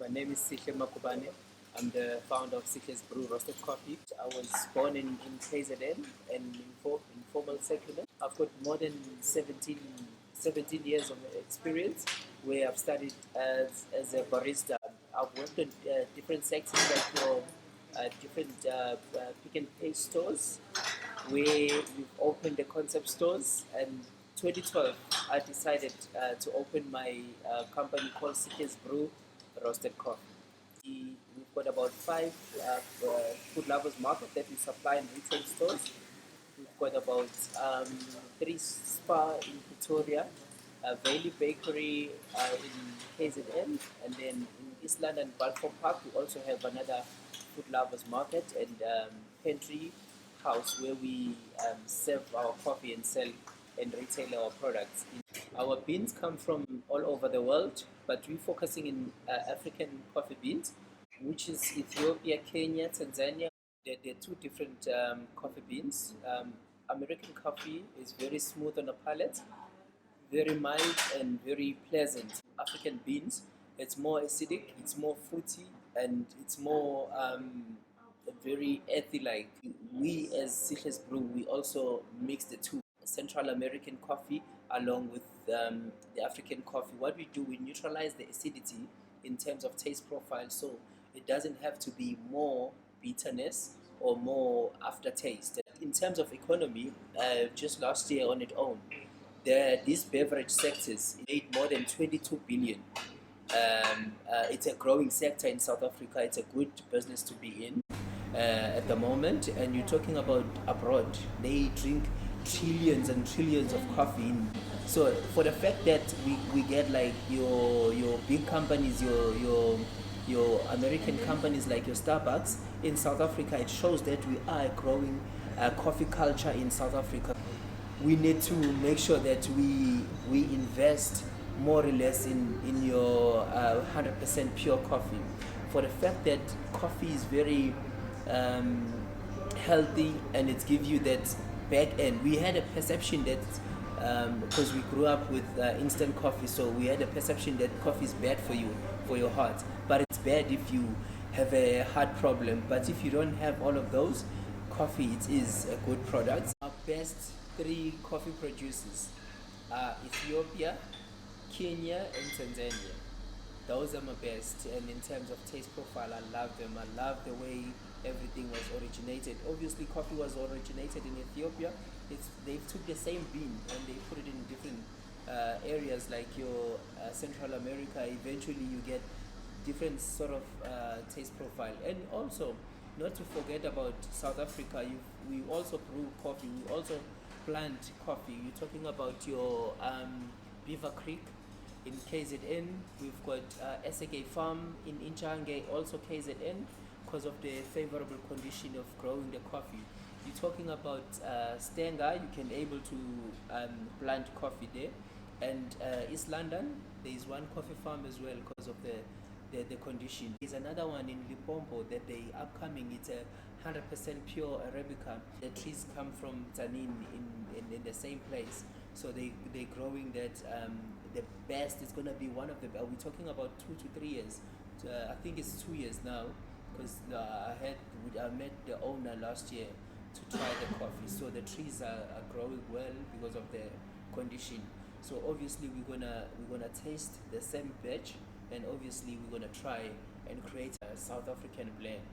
My name is Sihle Magubane. I'm the founder of Sihle's Brew Roasted Coffee. I was born in KZN and informal settlement. I've got more than 17 years of experience where I've studied as a barista. I've worked in different sectors like your different pick and pay stores where we've opened the concept stores, and 2012 I decided to open my company called Sihle's Brew Roasted Coffee. We've got about 5 food lovers market that we supply in retail stores. We've got about 3 spa in Pretoria, a Valley Bakery in KZN, and then in East London, Balfour Park, we also have another food lovers market and pantry house where we serve our coffee and sell and retail our products. Our beans come from all over the world, but we're focusing in African coffee beans, which is Ethiopia, Kenya, Tanzania. They're two different coffee beans. American coffee is very smooth on the palate, very mild and very pleasant. African beans, it's more acidic, it's more fruity, and it's more very earthy-like. We as Sihle's Brew, we also mix the two. Central American coffee along with the African coffee. What we do, we neutralize the acidity in terms of taste profile, so it doesn't have to be more bitterness or more aftertaste. In terms of economy, just last year on its own, these beverage sectors made more than 22 billion. It's a growing sector in South Africa. It's a good business to be in at the moment. And you're talking about abroad, they drink trillions and trillions of coffee in. So for the fact that we get like your big companies, your American companies like your Starbucks in South Africa, it shows that we are a growing coffee culture in South Africa. We need to make sure that we invest more or less in your 100% pure coffee. For the fact that coffee is very healthy and it gives you that back end. We had a perception that because we grew up with instant coffee, so we had a perception that coffee is bad for you, for your heart. But it's bad if you have a heart problem. But if you don't have all of those, coffee it is a good product. Our best 3 coffee producers are Ethiopia, Kenya, and Tanzania. Those are my best, and in terms of taste profile, I love them. I love the way everything was originated. Obviously, coffee was originated in Ethiopia. They took the same bean and they put it in different areas like your Central America. Eventually, you get different sort of taste profile. And also, not to forget about South Africa, we also brew coffee. We also plant coffee. You're talking about your Beaver Creek in KZN. We've got SAK Farm in Inchange, also KZN, because of the favorable condition of growing the coffee. You're talking about Stenga, you can able to plant coffee there. And East London, there is one coffee farm as well because of the condition. There's another one in Limpopo that they upcoming. It's a 100% pure Arabica. The trees come from Tanin in the same place. So they're growing that. The best is going to be one of the, we're talking about 2 to 3 years. I think it's 2 years now, because I met the owner last year to try the coffee. So the trees are growing well because of the condition. So obviously we're gonna taste the same batch, and obviously we're gonna try and create a South African blend.